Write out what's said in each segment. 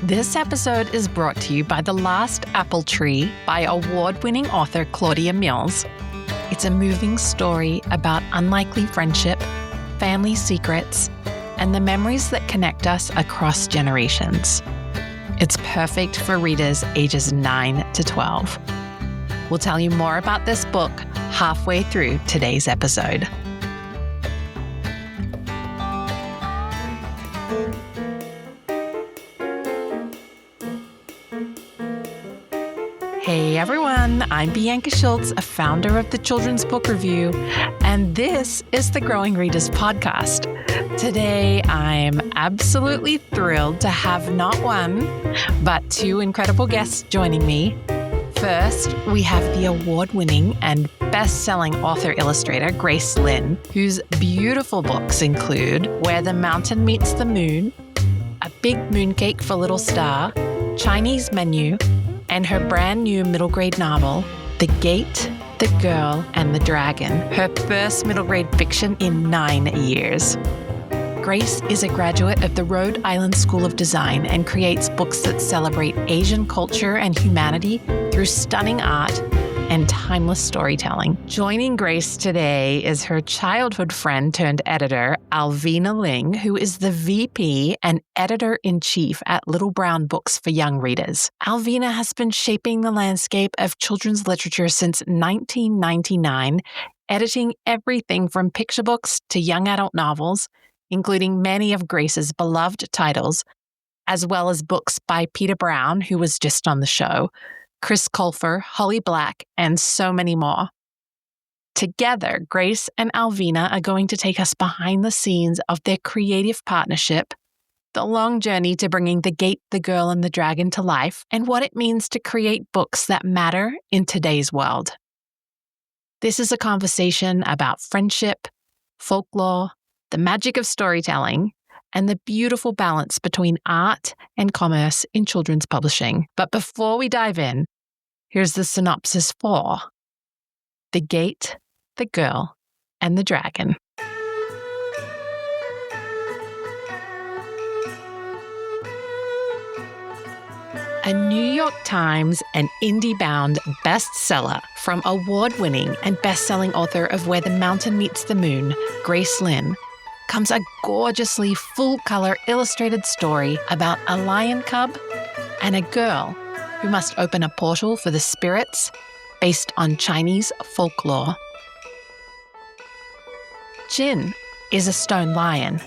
This episode is brought to you by The Last Apple Tree by award-winning author Claudia Mills. It's a moving story about unlikely friendship, family secrets, and the memories that connect us across generations. It's perfect for readers ages 9 to 12. We'll tell you more about this book halfway through today's episode. Hey everyone, I'm Bianca Schulze, a founder of the Children's Book Review, and this is the Growing Readers podcast. Today, I'm absolutely thrilled to have not one, but two incredible guests joining me. First, we have the award-winning and best-selling author-illustrator Grace Lin, whose beautiful books include Where the Mountain Meets the Moon, A Big Mooncake for Little Star, Chinese Menu, and her brand new middle grade novel, The Gate, the Girl, and the Dragon, her first middle grade fiction in 9 years. Grace is a graduate of the Rhode Island School of Design and creates books that celebrate Asian culture and humanity through stunning art and timeless storytelling. Joining Grace today is her childhood friend turned editor, Alvina Ling, who is the VP and editor-in-chief at Little Brown Books for Young Readers. Alvina has been shaping the landscape of children's literature since 1999, editing everything from picture books to young adult novels, including many of Grace's beloved titles, as well as books by Peter Brown, who was just on the show, Chris Colfer, Holly Black, and so many more. Together, Grace and Alvina are going to take us behind the scenes of their creative partnership, the long journey to bringing The Gate, the Girl, and the Dragon to life, and what it means to create books that matter in today's world. This is a conversation about friendship, folklore, the magic of storytelling, and the beautiful balance between art and commerce in children's publishing. But before we dive in, here's the synopsis for The Gate, the Girl, and the Dragon. A New York Times and IndieBound bestseller from award-winning and best-selling author of Where the Mountain Meets the Moon, Grace Lin, comes a gorgeously full-color illustrated story about a lion cub and a girl who must open a portal for the spirits based on Chinese folklore. Jin is a stone lion,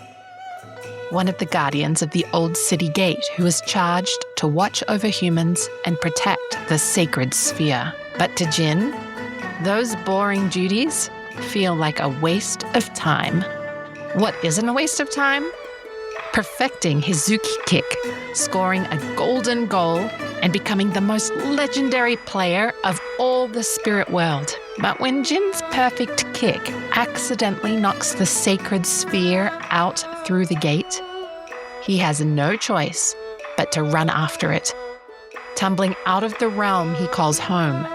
one of the guardians of the old city gate who is charged to watch over humans and protect the sacred sphere. But to Jin, those boring duties feel like a waste of time. What isn't a waste of time? Perfecting his Zuki kick, scoring a golden goal, and becoming the most legendary player of all the spirit world. But when Jin's perfect kick accidentally knocks the sacred sphere out through the gate, he has no choice but to run after it, tumbling out of the realm he calls home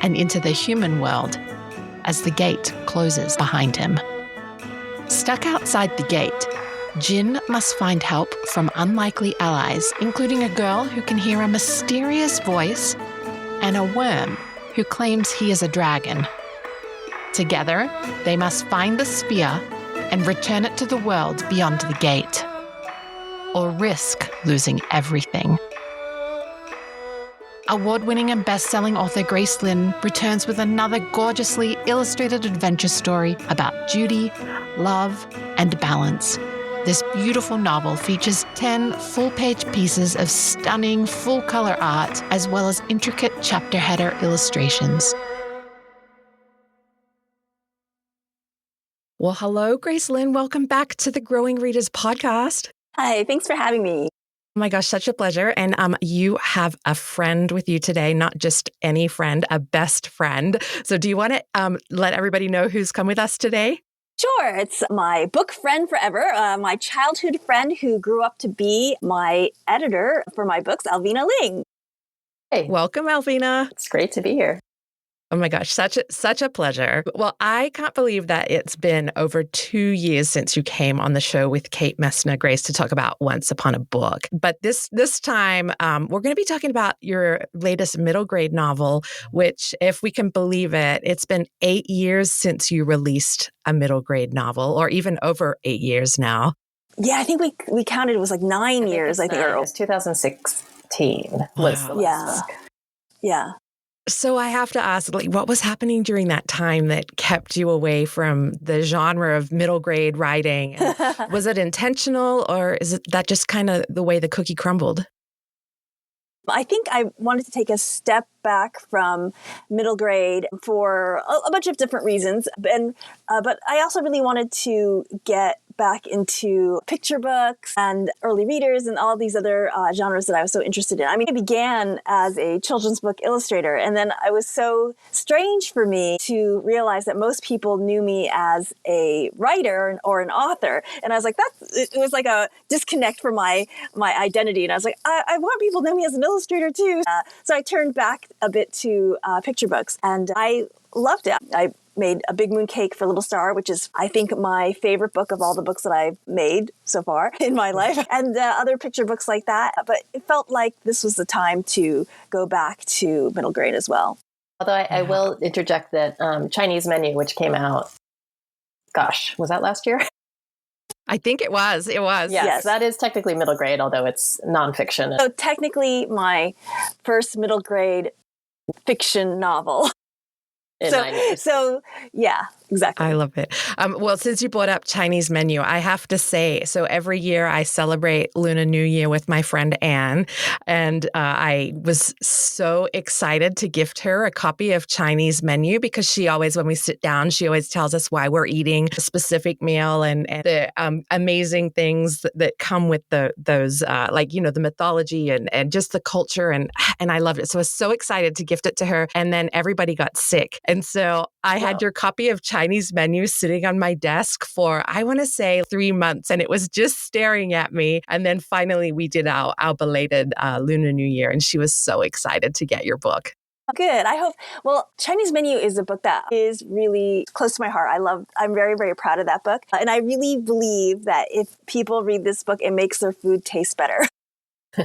and into the human world as the gate closes behind him. Stuck outside the gate, Jin must find help from unlikely allies, including a girl who can hear a mysterious voice and a worm who claims he is a dragon. Together, they must find the sphere and return it to the world beyond the gate, or risk losing everything. Award-winning and best-selling author Grace Lin returns with another gorgeously illustrated adventure story about duty, love, and balance. This beautiful novel features 10 full-page pieces of stunning full-color art, as well as intricate chapter header illustrations. Well, hello, Grace Lin. Welcome back to the Growing Readers podcast. Hi, thanks for having me. Oh my gosh, such a pleasure. And you have a friend with you today, not just any friend, a best friend. So do you want to let everybody know who's come with us today? Sure. It's my book friend forever, my childhood friend who grew up to be my editor for my books, Alvina Ling. Hey, welcome, Alvina. it's great to be here. Oh my gosh, such a pleasure. Well, I can't believe that it's been over 2 years since you came on the show with Kate Messner, Grace, to talk about Once Upon a Book. But this time, we're going to be talking about your latest middle grade novel, which, if we can believe it, it's been 8 years since you released a middle grade novel, or even over 8 years now. Yeah, I think we counted. It was like 9 years. I think it was 2016 was the last book. Yeah. So I have to ask, what was happening during that time that kept you away from the genre of middle grade writing? And was it intentional, or is it that just kind of the way the cookie crumbled? I think I wanted to take a step back from middle grade for a bunch of different reasons. But I also really wanted to get back into picture books and early readers and all these other genres that I was so interested in. I mean, I began as a children's book illustrator, and then it was so strange for me to realize that most people knew me as a writer or an author. And I was like, it was like a disconnect from my identity. And I was like, I want people to know me as an illustrator too. So I turned back a bit to picture books, and I loved it. I made A Big Moon Cake for Little Star, which is, I think, my favorite book of all the books that I've made so far in my life, and other picture books like that. But it felt like this was the time to go back to middle grade as well. Although I will interject that Chinese Menu, which came out, gosh, was that last year? I think it was. It was. Yes, that is technically middle grade, although it's nonfiction. So technically my first middle grade fiction novel. In 9 years. So yeah, exactly. I love it. Well, since you brought up Chinese Menu, I have to say, so every year I celebrate Lunar New Year with my friend Anne, and I was so excited to gift her a copy of Chinese Menu, because she always, when we sit down, she always tells us why we're eating a specific meal and the amazing things that come with those, the mythology and just the culture, and I loved it. So I was so excited to gift it to her, and then everybody got sick. And so I had your copy of Chinese Menu sitting on my desk for, I want to say, 3 months, and it was just staring at me. And then finally we did our belated Lunar New Year, and she was so excited to get your book. Good. I hope. Well, Chinese Menu is a book that is really close to my heart. I'm very, very proud of that book. And I really believe that if people read this book, it makes their food taste better.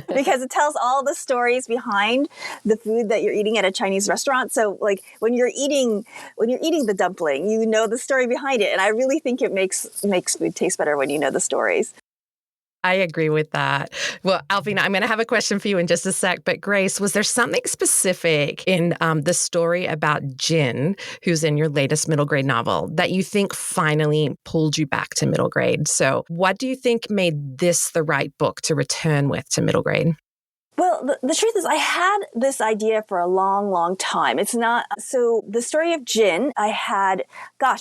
Because it tells all the stories behind the food that you're eating at a Chinese restaurant. So like when you're eating the dumpling, you know the story behind it. And I really think it makes food taste better when you know the stories. I agree with that. Well, Alvina, I'm going to have a question for you in just a sec. But Grace, was there something specific in the story about Jin, who's in your latest middle grade novel, that you think finally pulled you back to middle grade? So what do you think made this the right book to return with to middle grade? Well, the truth is I had this idea for a long, long time. It's not, so the story of Jin, I had,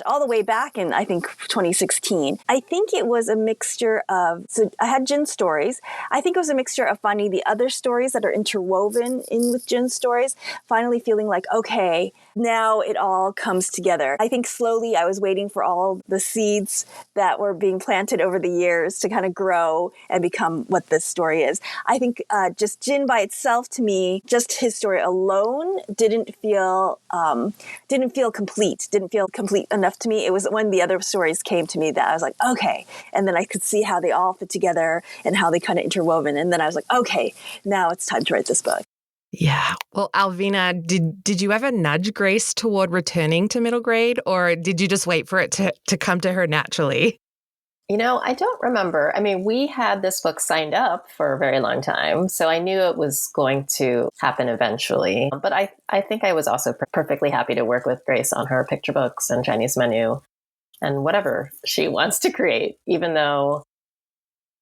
all the way back in, I think, 2016. I think it was a mixture of, so I had Jin's stories. I think it was a mixture of finding the other stories that are interwoven in with Jin's stories, finally feeling like, okay, now it all comes together. I think slowly I was waiting for all the seeds that were being planted over the years to kind of grow and become what this story is. I think just Jin by itself, to me, just his story alone didn't feel complete. Didn't feel complete enough to me. It was when the other stories came to me that I was like, okay. And then I could see how they all fit together and how they kind of interwoven. And then I was like, okay, now it's time to write this book. Yeah. Well, Alvina, did you ever nudge Grace toward returning to middle grade, or did you just wait for it to come to her naturally? I don't remember. I mean, we had this book signed up for a very long time, so I knew it was going to happen eventually. But I think I was also perfectly happy to work with Grace on her picture books and Chinese Menu and whatever she wants to create, even though,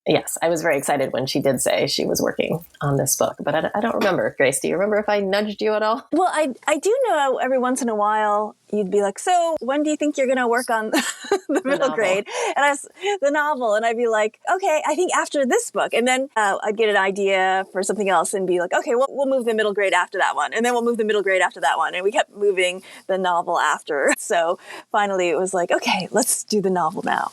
yes, I was very excited when she did say she was working on this book, but I don't remember. Grace, do you remember if I nudged you at all? Well, I do know every once in a while you'd be like, so when do you think you're going to work on the middle grade? And the novel. And I'd be like, okay, I think after this book. And then I'd get an idea for something else and be like, okay, well, we'll move the middle grade after that one. And then we'll move the middle grade after that one. And we kept moving the novel after. So finally it was like, okay, let's do the novel now.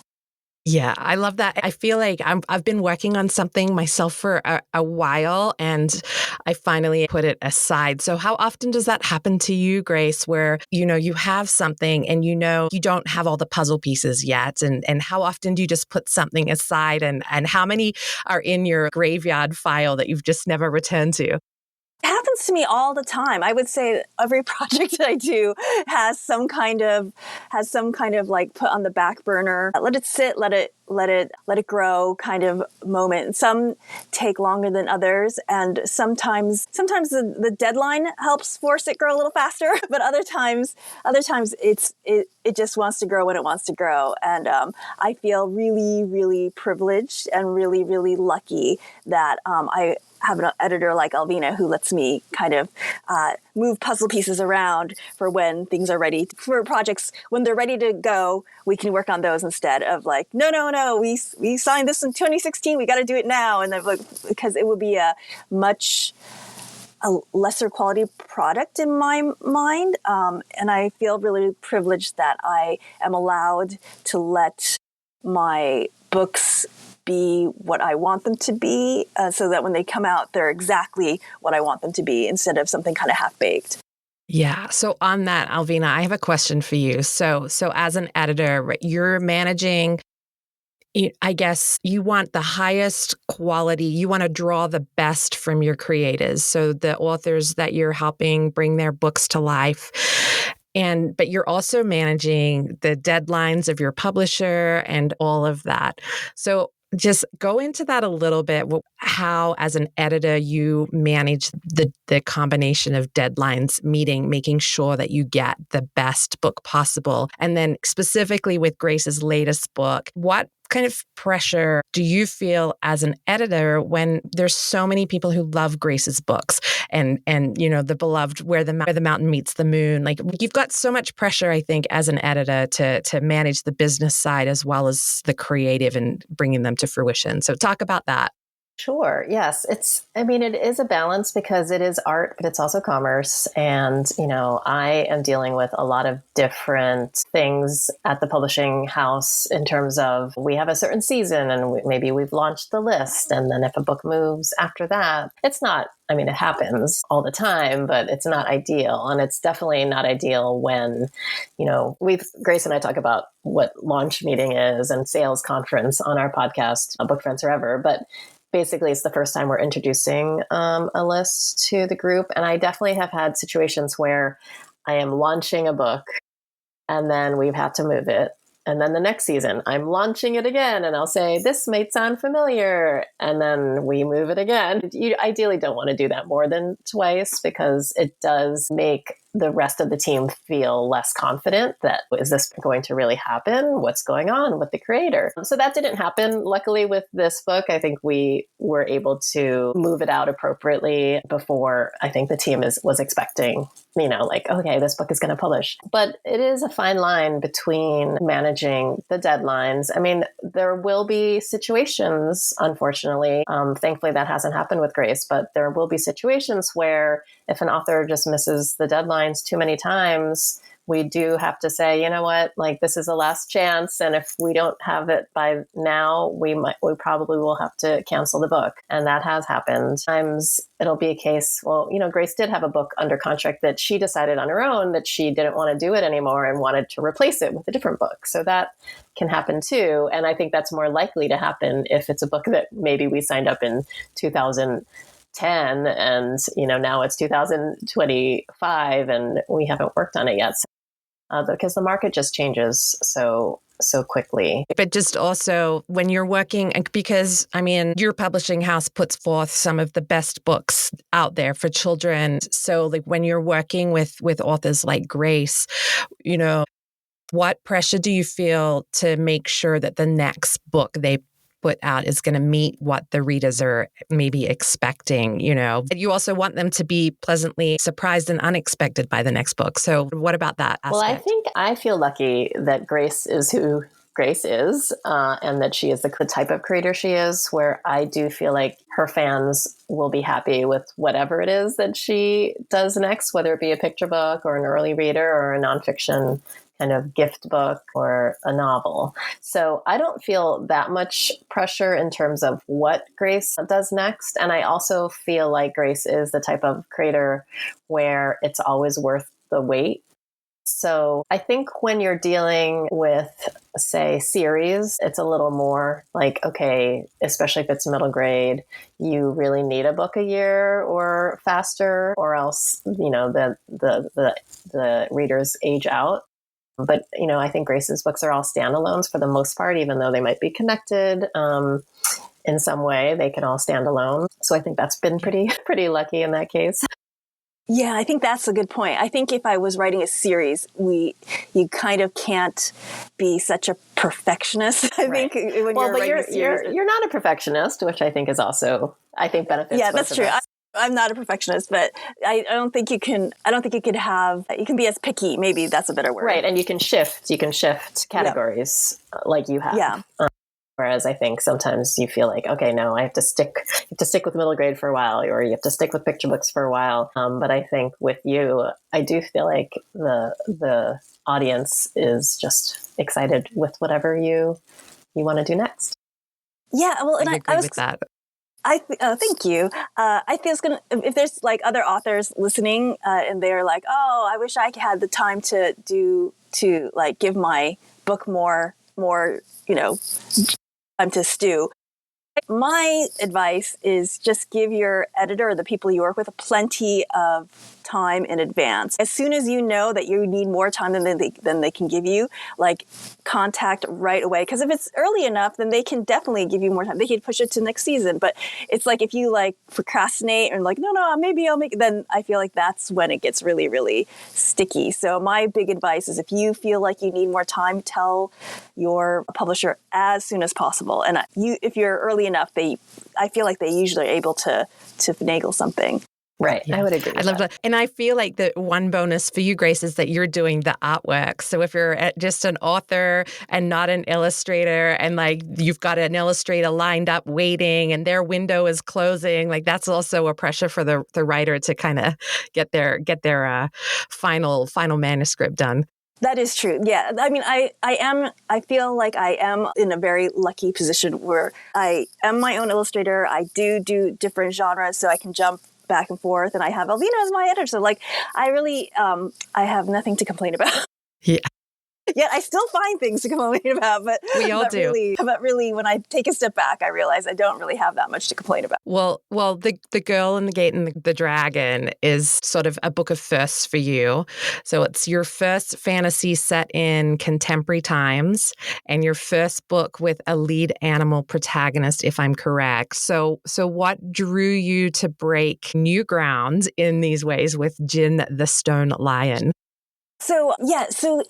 Yeah, I love that. I feel like I've been working on something myself for a while, and I finally put it aside. So how often does that happen to you, Grace, where, you have something and you don't have all the puzzle pieces yet? And how often do you just put something aside, and how many are in your graveyard file that you've just never returned to? It happens to me all the time. I would say every project that I do has some kind of like put on the back burner, let it sit, let it grow kind of moment. And some take longer than others, and sometimes the deadline helps force it grow a little faster, but other times it just wants to grow when it wants to grow. And I feel really, really privileged and really, really lucky that I have an editor like Alvina who lets me kind of move puzzle pieces around for when things are ready for projects. When they're ready to go, we can work on those instead of like, no, we signed this in 2016. We got to do it now. And like, because it would be a lesser quality product in my mind. And I feel really privileged that I am allowed to let my books be what I want them to be, so that when they come out, they're exactly what I want them to be instead of something kind of half-baked. Yeah. So on that, Alvina, I have a question for you. So as an editor, right, you're managing, I guess you want the highest quality. You want to draw the best from your creators. So the authors that you're helping bring their books to life. But you're also managing the deadlines of your publisher and all of that. So just go into that a little bit, how as an editor you manage the combination of deadlines, making sure that you get the best book possible. And then specifically with Grace's latest book, what kind of pressure do you feel as an editor when there's so many people who love Grace's books and the beloved Where the Mountain Meets the Moon? Like, you've got so much pressure, I think, as an editor to manage the business side as well as the creative and bringing them to fruition. So talk about that. Sure. Yes. It is a balance because it is art, but it's also commerce. And, I am dealing with a lot of different things at the publishing house in terms of we have a certain season and maybe we've launched the list. And then if a book moves after that, it's not, it happens all the time, but it's not ideal. And it's definitely not ideal when, Grace and I talk about what launch meeting is and sales conference on our podcast, Book Friends Forever. But basically, it's the first time we're introducing a list to the group. And I definitely have had situations where I am launching a book and then we've had to move it. And then the next season, I'm launching it again and I'll say, this might sound familiar. And then we move it again. You ideally don't want to do that more than twice because it does make the rest of the team feel less confident that, is this going to really happen? What's going on with the creator? So that didn't happen. Luckily with this book, I think we were able to move it out appropriately before I think the team was expecting, okay, this book is going to publish. But it is a fine line between managing the deadlines. There will be situations, unfortunately, thankfully that hasn't happened with Grace, but there will be situations where if an author just misses the deadlines too many times, we do have to say, you know what, this is the last chance. And if we don't have it by now, we probably will have to cancel the book. And that has happened. Sometimes it'll be a case, Grace did have a book under contract that she decided on her own that she didn't want to do it anymore and wanted to replace it with a different book. So that can happen too. And I think that's more likely to happen if it's a book that maybe we signed up in 2010 and now it's 2025 and we haven't worked on it yet. Because the market just changes so quickly. But just also when you're working, because your publishing house puts forth some of the best books out there for children. So when you're working with authors like Grace, what pressure do you feel to make sure that the next book they put out is going to meet what the readers are maybe expecting? You also want them to be pleasantly surprised and unexpected by the next book. So what about that aspect? Well, I think I feel lucky that Grace is who Grace is, and that she is the type of creator she is, where I do feel like her fans will be happy with whatever it is that she does next, whether it be a picture book or an early reader or a nonfiction kind of gift book or a novel. So I don't feel that much pressure in terms of what Grace does next. And I also feel like Grace is the type of creator where it's always worth the wait. So I think when you're dealing with, say, series, it's a little more like, okay, especially if it's middle grade, you really need a book a year or faster, or else, the readers age out. But, I think Grace's books are all standalones for the most part, even though they might be connected in some way, they can all stand alone. So I think that's been pretty lucky in that case. Yeah, I think that's a good point. I think if I was writing a series, you kind of can't be such a perfectionist. I think when you're writing a series, you're not a perfectionist, which I think is also benefits. Yeah, that's true. I'm not a perfectionist, but I don't think you can. I don't think you could have. You can be as picky. Maybe that's a better word. Right, and you can shift categories like you have. Yeah. Whereas I think sometimes you feel like, okay, no, I have to stick with middle grade for a while, or you have to stick with picture books for a while. But I think with you, I do feel like the audience is just excited with whatever you want to do next. Yeah, well, and I agree with that. Thank you. I think if there's like other authors listening and they're like, oh, I wish I had the time to like give my book more, time to stew. My advice is just give your editor or the people you work with plenty of time in advance. As soon as you know that you need more time than they can give you, like contact right away. Because if it's early enough, then they can definitely give you more time. They can push it to next season. But it's like if you like procrastinate and like, no, maybe I'll make it, then I feel like that's when it gets really, really sticky. So my big advice is if you feel like you need more time, tell your publisher as soon as possible. And if you're early enough, I feel like they usually are able to finagle something. Right. Yeah. I would agree. I love that. And I feel like the one bonus for you, Grace, is that you're doing the artwork. So if you're just an author and not an illustrator, and like you've got an illustrator lined up waiting and their window is closing, like that's also a pressure for the writer to kind of get their final manuscript done. That is true. Yeah. I mean, I feel like I am in a very lucky position where I am my own illustrator. I do different genres, so I can jump back and forth, and I have Alvina as my editor. So like, I really, I have nothing to complain about. Yeah. Yet I still find things to complain about, but we all do. Really, when I take a step back, I realize I don't really have that much to complain about. Well, the Girl in the Gate and the Dragon is sort of a book of firsts for you. So it's your first fantasy set in contemporary times, and your first book with a lead animal protagonist, if I'm correct. So what drew you to break new ground in these ways with Jin the Stone Lion? So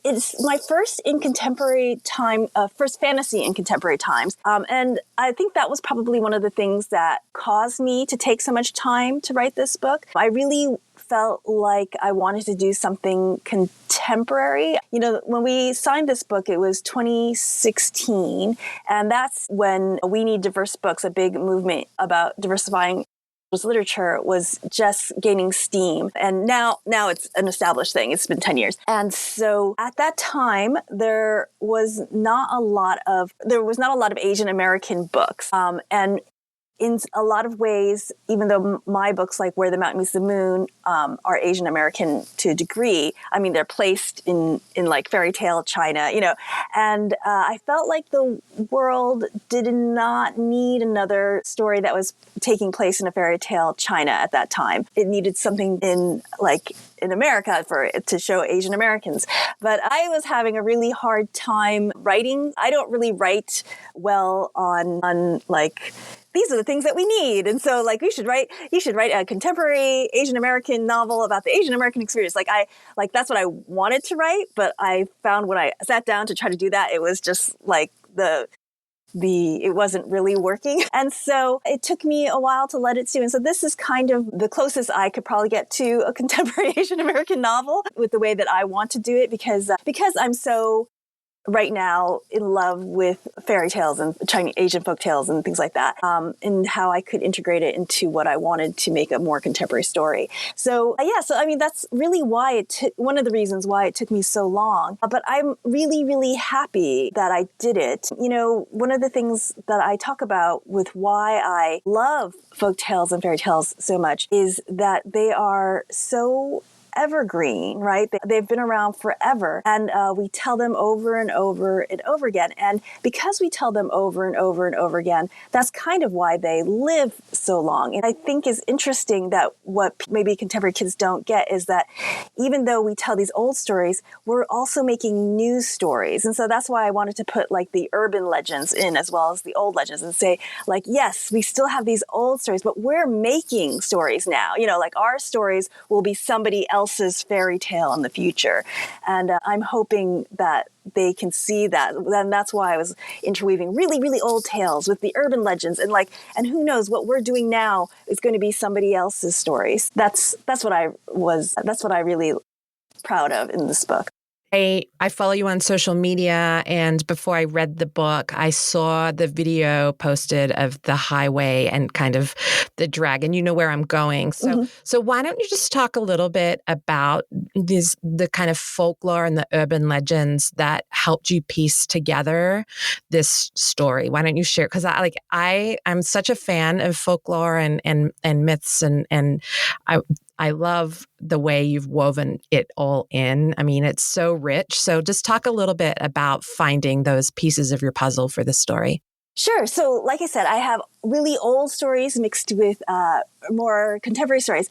it's my first in contemporary time, first fantasy in contemporary times. And I think that was probably one of the things that caused me to take so much time to write this book. I really felt like I wanted to do something contemporary. When we signed this book, it was 2016. And that's when We Need Diverse Books, a big movement about diversifying literature, was just gaining steam. And now it's an established thing. It's been 10 years. And so at that time, there was not a lot of Asian American books. And in a lot of ways, even though my books like Where the Mountain Meets the Moon are Asian American to a degree, I mean, they're placed in like fairy tale China, and I felt like the world did not need another story that was taking place in a fairy tale China at that time. It needed something in America for it to show Asian Americans. But I was having a really hard time writing. I don't really write well on like, these are the things that we need. And so like you should write a contemporary Asian American novel about the Asian American experience. That's what I wanted to write, but I found when I sat down to try to do that, it was just like it wasn't really working. And so it took me a while to let it stew. And so this is kind of the closest I could probably get to a contemporary Asian American novel with the way that I want to do it, because I'm so right now in love with fairy tales and Chinese Asian folk tales and things like that, and how I could integrate it into what I wanted to make a more contemporary story. So I mean, that's really why it took, one of the reasons why it took me so long. But I'm really, really happy that I did it. You know, one of the things that I talk about with why I love folk tales and fairy tales so much is that they are so evergreen, right? They've been around forever, and we tell them over and over and over again. And because we tell them over and over and over again, that's kind of why they live so long. And I think is interesting that what maybe contemporary kids don't get is that even though we tell these old stories, we're also making new stories. And so that's why I wanted to put like the urban legends in as well as the old legends and say, like, yes, we still have these old stories, but we're making stories now. You know, like our stories will be somebody else's fairy tale in the future. And I'm hoping that they can see that. And that's why I was interweaving really, really old tales with the urban legends. And and who knows, what we're doing now is going to be somebody else's stories. That's what I really proud of in this book. I follow you on social media, and before I read the book, I saw the video posted of the highway and kind of the dragon. You know where I'm going. So why don't you just talk a little bit about the kind of folklore and the urban legends that helped you piece together this story? Why don't you share? Because I'm such a fan of folklore and myths, and I love the way you've woven it all in. I mean, it's so rich. So just talk a little bit about finding those pieces of your puzzle for the story. Sure. So like I said, I have really old stories mixed with more contemporary stories.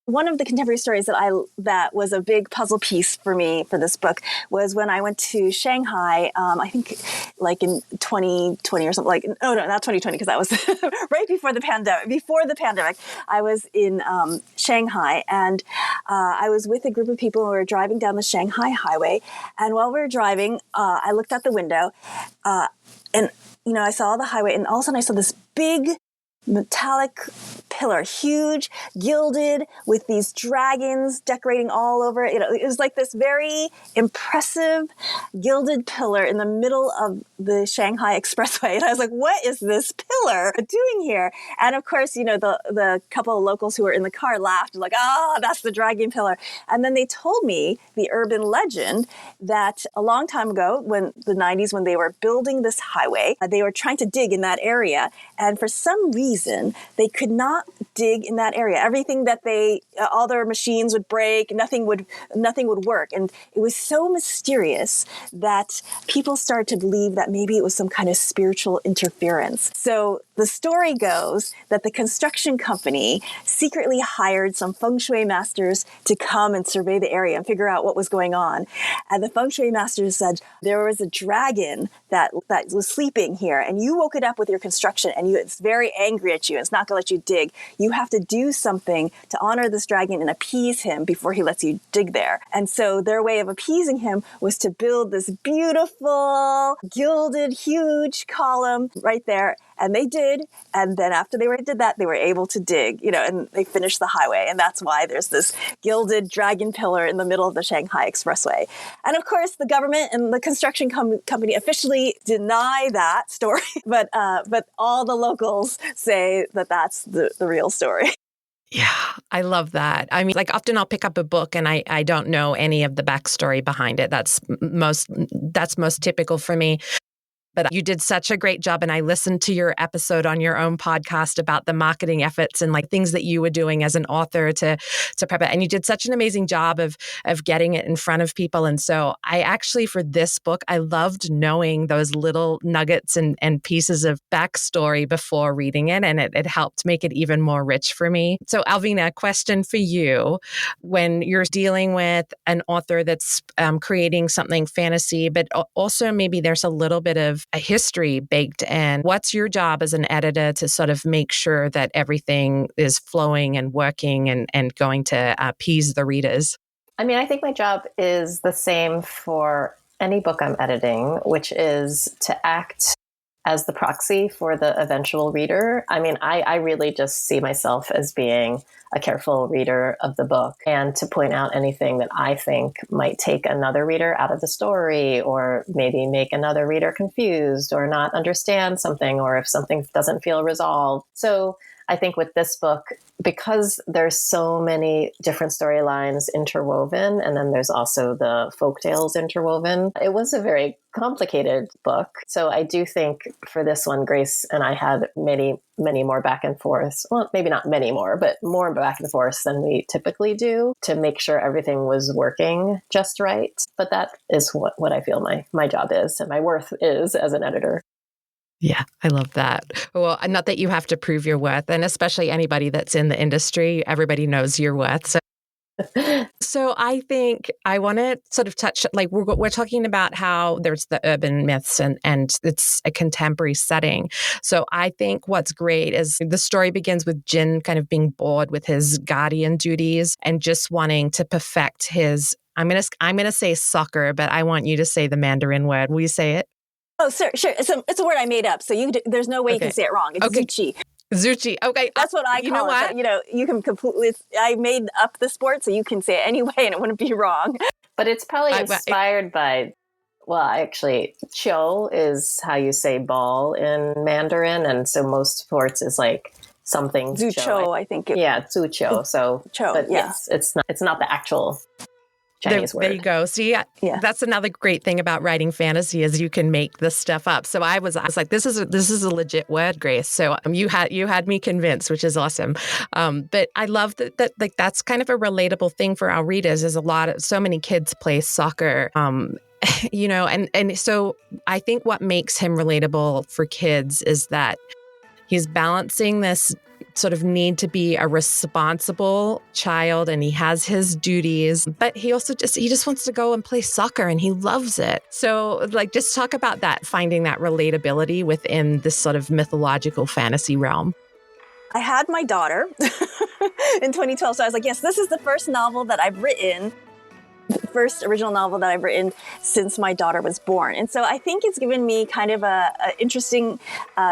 One of the contemporary stories that was a big puzzle piece for me for this book was when I went to Shanghai, I think like in 2020 or something, no, not 2020, because that was right before the pandemic. Before the pandemic, I was in Shanghai, and I was with a group of people who were driving down the Shanghai highway. And while we were driving, I looked out the window and, you know, I saw the highway, and all of a sudden I saw this big metallic pillar, huge, gilded, with these dragons decorating all over it. You know, it was like this very impressive gilded pillar in the middle of the Shanghai Expressway. And I was like, what is this pillar doing here? And of course, you know, the couple of locals who were in the car laughed, like, that's the dragon pillar. And then they told me the urban legend that a long time ago, when the 90s, when they were building this highway, they were trying to dig in that area. And for some reason, they could not dig in that area. Everything that all their machines would break, nothing would work. And it was so mysterious that people started to believe that maybe it was some kind of spiritual interference. So the story goes that the construction company secretly hired some feng shui masters to come and survey the area and figure out what was going on. And the feng shui masters said there was a dragon that was sleeping here, and you woke it up with your construction, and it's very angry at you. It's not going to let you dig. You have to do something to honor this dragon and appease him before he lets you dig there. And so their way of appeasing him was to build this beautiful, gilded, huge column right there. And they did. And then after they did that, they were able to dig, you know, and they finished the highway. And that's why there's this gilded dragon pillar in the middle of the Shanghai Expressway. And of course, the government and the construction company officially deny that story. But all the locals say that that's the real story. Yeah, I love that. I mean, like often I'll pick up a book and I don't know any of the backstory behind it. That's most typical for me. But you did such a great job. And I listened to your episode on your own podcast about the marketing efforts and like things that you were doing as an author to prep it. And you did such an amazing job of getting it in front of people. And so I actually, for this book, I loved knowing those little nuggets and pieces of backstory before reading it. And it helped make it even more rich for me. So Alvina, a question for you. When you're dealing with an author that's creating something fantasy, but also maybe there's a little bit of a history baked in. What's your job as an editor to sort of make sure that everything is flowing and working and going to appease the readers? I mean, I think my job is the same for any book I'm editing, which is to act as the proxy for the eventual reader. I mean, I really just see myself as being a careful reader of the book and to point out anything that I think might take another reader out of the story, or maybe make another reader confused or not understand something, or if something doesn't feel resolved. So I think with this book, because there's so many different storylines interwoven, and then there's also the folktales interwoven, it was a very complicated book. So I do think for this one, Grace and I had many, many more back and forths. Well, maybe not many more, but more back and forths than we typically do to make sure everything was working just right. But that is what I feel my job is and my worth is as an editor. Yeah, I love that. Well, not that you have to prove your worth, and especially anybody that's in the industry, everybody knows your worth. So I think I want to sort of touch, like we're talking about how there's the urban myths and it's a contemporary setting. So I think what's great is the story begins with Jin kind of being bored with his guardian duties and just wanting to perfect his, I'm gonna say soccer, but I want you to say the Mandarin word. Will you say it? Oh, sure. It's a word I made up, so there's no way you can say it wrong. It's Zuchi. Zuchi. Okay. That's what I call it. What? But, you can completely, I made up the sport, so you can say it anyway and it wouldn't be wrong. But it's probably inspired by, well, actually, Qiu is how you say ball in Mandarin. And so most sports is like something. Zuqiu, I think. Yeah, Zuqiu. So, but yeah. it's not the actual Chinese word. There you go. See, that's another great thing about writing fantasy is you can make this stuff up. So I was like, this is a legit word, Grace. So you had me convinced, which is awesome. But I love that like that's kind of a relatable thing for our readers. Is so many kids play soccer. And so I think what makes him relatable for kids is that he's balancing this sort of need to be a responsible child, and he has his duties, but he also just wants to go and play soccer and he loves it. So like just talk about that, finding that relatability within this sort of mythological fantasy realm. I had my daughter in 2012, so I was like, yes, this is the first novel that I've written, the first original novel that I've written since my daughter was born. And so I think it's given me kind of a interesting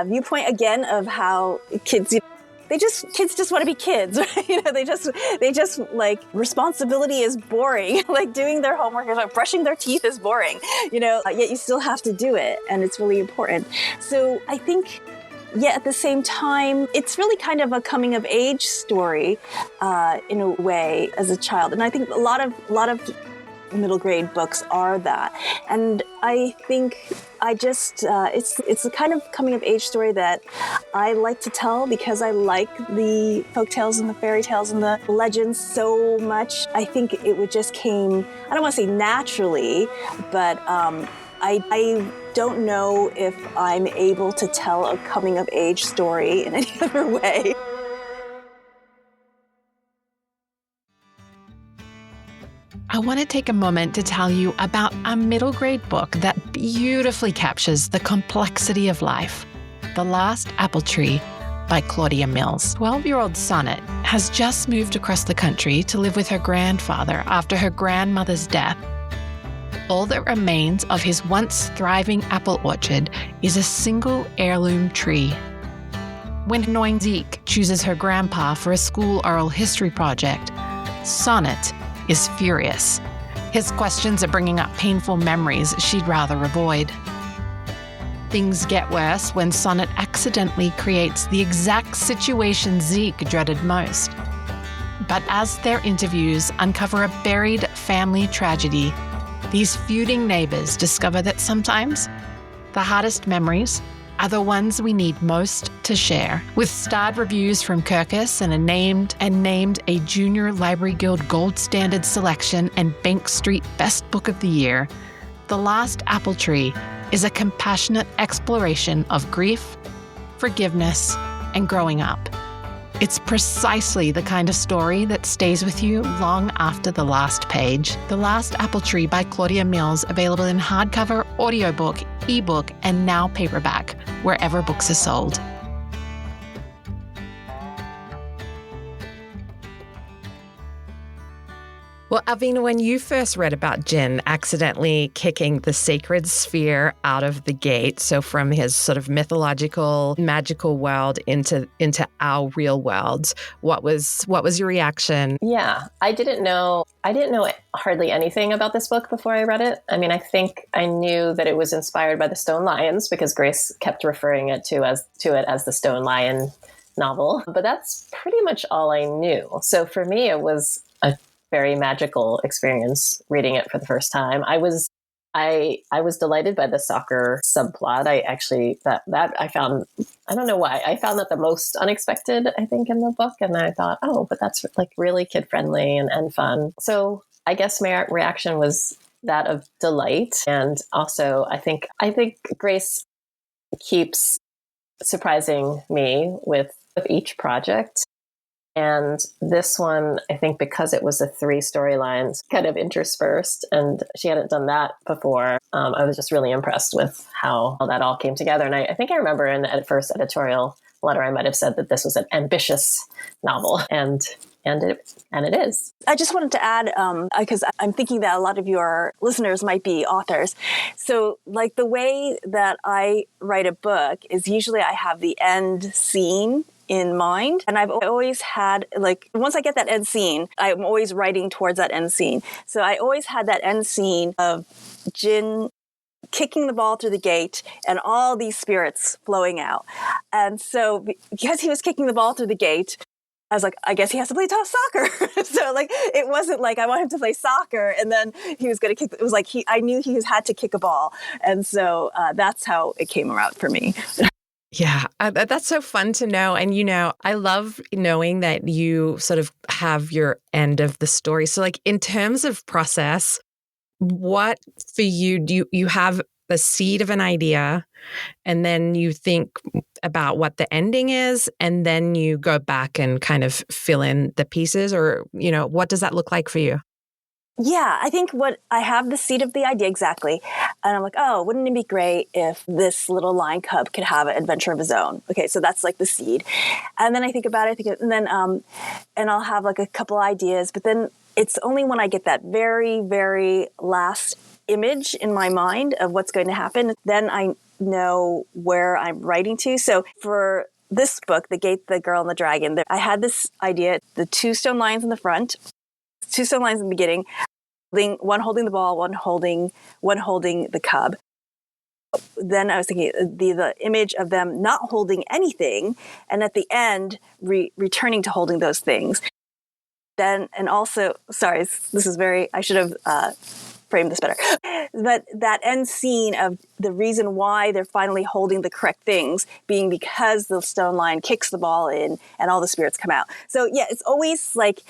viewpoint again of how kids just want to be kids, right? They just like responsibility is boring. Like doing their homework, like brushing their teeth is boring, yet you still have to do it. And it's really important. So I think, at the same time, it's really kind of a coming of age story, in a way as a child. And I think a lot of middle grade books are that. And I think it's a kind of coming of age story that I like to tell because I like the folktales and the fairy tales and the legends so much. I think it just came, I don't want to say naturally, but I don't know if I'm able to tell a coming of age story in any other way. I want to take a moment to tell you about a middle grade book that beautifully captures the complexity of life, The Last Apple Tree by Claudia Mills. 12-year-old Sonnet has just moved across the country to live with her grandfather after her grandmother's death. All that remains of his once thriving apple orchard is a single heirloom tree. When annoying Zeke chooses her grandpa for a school oral history project, Sonnet is furious. His questions are bringing up painful memories she'd rather avoid. Things get worse when Sonnet accidentally creates the exact situation Zeke dreaded most. But as their interviews uncover a buried family tragedy, these feuding neighbors discover that sometimes the hardest memories are the ones we need most to share. With starred reviews from Kirkus and named a Junior Library Guild Gold Standard Selection and Bank Street Best Book of the Year, The Last Apple Tree is a compassionate exploration of grief, forgiveness, and growing up. It's precisely the kind of story that stays with you long after the last page. The Last Apple Tree by Claudia Mills, available in hardcover, audiobook, ebook, and now paperback, wherever books are sold. Well, Alvina, when you first read about Jin accidentally kicking the sacred sphere out of the gate, so from his sort of mythological, magical world into our real world, what was your reaction? Yeah, I didn't know hardly anything about this book before I read it. I mean, I think I knew that it was inspired by the Stone Lions because Grace kept referring it to it as the Stone Lion novel, but that's pretty much all I knew. So for me, it was a very magical experience reading it for the first time. I was delighted by the soccer subplot. I actually that I found, I don't know why, I found that the most unexpected, I think, in the book, and I thought, oh, but that's like really kid friendly and fun. So I guess my reaction was that of delight, and also I think Grace keeps surprising me with each project. And this one, I think because it was the 3 storylines kind of interspersed and she hadn't done that before, I was just really impressed with how that all came together. And I think I remember in the first editorial letter, I might have said that this was an ambitious novel, and it is. I just wanted to add, because I'm thinking that a lot of your listeners might be authors. So like the way that I write a book is usually I have the end scene in mind. And I've always had, like, once I get that end scene, I'm always writing towards that end scene. So I always had that end scene of Jin kicking the ball through the gate and all these spirits flowing out. And so because he was kicking the ball through the gate, I was like, I guess he has to play tough soccer. So like, it wasn't like I want him to play soccer and then he was going to kick. It was like I knew he had to kick a ball. And so that's how it came around for me. Yeah, that's so fun to know. And, I love knowing that you sort of have your end of the story. So like in terms of process, what for you, do you have the seed of an idea and then you think about what the ending is and then you go back and kind of fill in the pieces, or, what does that look like for you? Yeah, I think what I have the seed of the idea exactly. And I'm like, oh, wouldn't it be great if this little lion cub could have an adventure of his own? Okay, so that's like the seed. And then I think about it, and then and I'll have like a couple ideas, but then it's only when I get that very, very last image in my mind of what's going to happen, then I know where I'm writing to. So for this book, The Gate, the Girl, and the Dragon, I had this idea, the 2 stone lions in the front, 2 stone lions in the beginning, one holding the ball, one holding the cub. Then I was thinking the image of them not holding anything, and at the end returning to holding those things. Then, and also, sorry, this is I should have framed this better. But that end scene of the reason why they're finally holding the correct things being because the stone lion kicks the ball in and all the spirits come out. So yeah, it's always like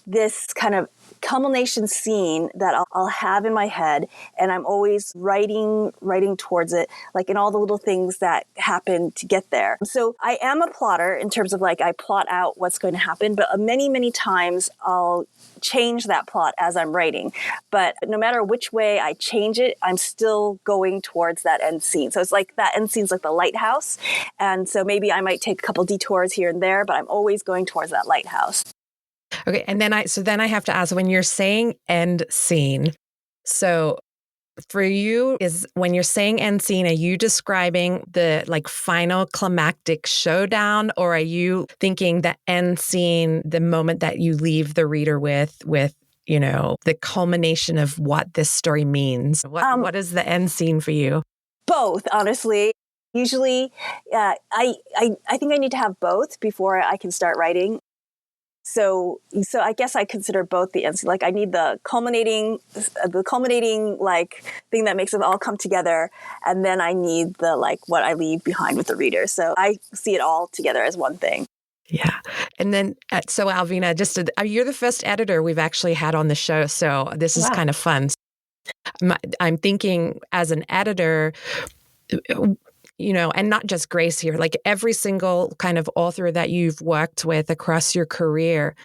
this kind of culmination scene that I'll have in my head, and I'm always writing towards it, like in all the little things that happen to get there. So I am a plotter in terms of like I plot out what's going to happen, but many, many times I'll change that plot as I'm writing. But no matter which way I change it, I'm still going towards that end scene. So it's like that end scene's like the lighthouse. And so maybe I might take a couple detours here and there, but I'm always going towards that lighthouse. Okay. And then I have to ask, when you're saying end scene, so for you, is when you're saying end scene, are you describing the like final climactic showdown, or are you thinking the end scene, the moment that you leave the reader with, the culmination of what this story means? What is the end scene for you? Both, honestly. Usually, I think I need to have both before I can start writing. So I guess I consider both the ends. Like I need the culminating like thing that makes it all come together, and then I need the like what I leave behind with the reader. So I see it all together as one thing. Yeah. And then, so Alvina, you're the first editor we've actually had on the show. So this is kind of fun. I'm thinking as an editor, and not just Grace here, like every single kind of author that you've worked with across your career,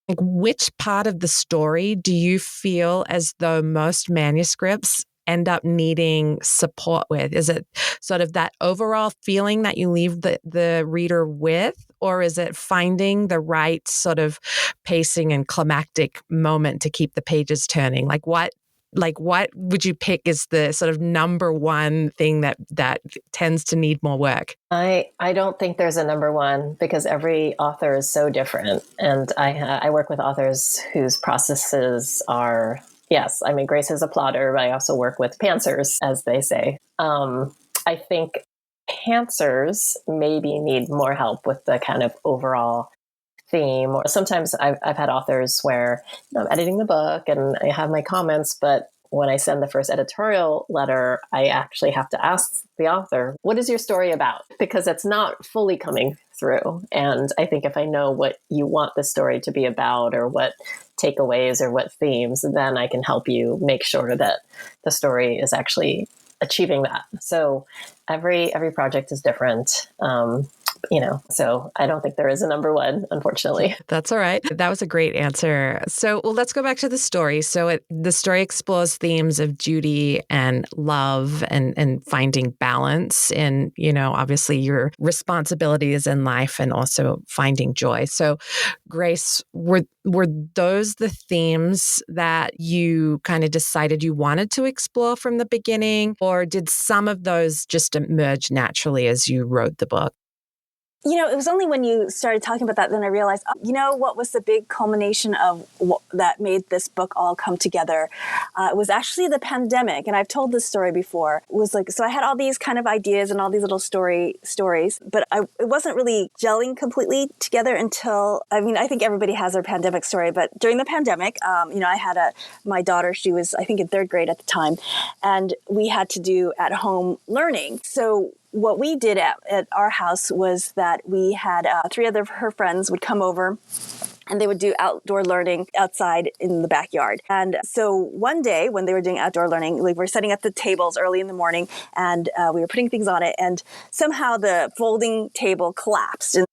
like which part of the story do you feel as though most manuscripts end up needing support with? Is it sort of that overall feeling that you leave the reader with, or is it finding the right sort of pacing and climactic moment to keep the pages turning? What would you pick as the sort of number one thing that tends to need more work? I don't think there's a number one, because every author is so different. And I work with authors whose processes are, yes, I mean, Grace is a plotter, but I also work with pantsers, as they say. I think pantsers maybe need more help with the kind of overall theme. Or sometimes I've had authors where I'm editing the book and I have my comments, but when I send the first editorial letter, I actually have to ask the author, what is your story about? Because it's not fully coming through. And I think if I know what you want the story to be about, or what takeaways or what themes, then I can help you make sure that the story is actually achieving that. So every project is different. So I don't think there is a number one, unfortunately. That's all right. That was a great answer. So, let's go back to the story. So the story explores themes of duty and love and finding balance in, obviously your responsibilities in life, and also finding joy. So Grace, were those the themes that you kind of decided you wanted to explore from the beginning, or did some of those just emerge naturally as you wrote the book? It was only when you started talking about that, then I realized, what was the big culmination of that made this book all come together? It was actually the pandemic. And I've told this story before. It was so I had all these kind of ideas and all these little stories, but it wasn't really gelling completely together until, I think everybody has their pandemic story, but during the pandemic, I had my daughter, she was, I think, in third grade at the time, and we had to do at-home learning. So what we did at our house was that we had 3 other of her friends would come over, and they would do outdoor learning outside in the backyard. And so one day when they were doing outdoor learning, we were setting up the tables early in the morning, and we were putting things on it, and somehow the folding table collapsed. And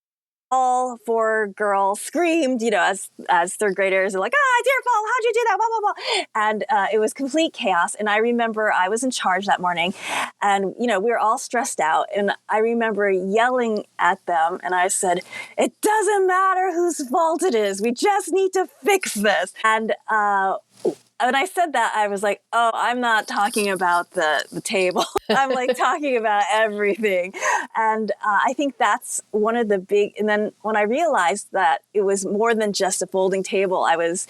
all 4 girls screamed, as third graders, are like, it's your fault. How'd you do that? Blah, blah, blah. And it was complete chaos. And I remember I was in charge that morning, and, we were all stressed out. And I remember yelling at them, and I said, it doesn't matter whose fault it is. We just need to fix this. And when I said that, I was like, oh, I'm not talking about the table. I'm talking about everything. And I think that's one of the and then when I realized that it was more than just a folding table I was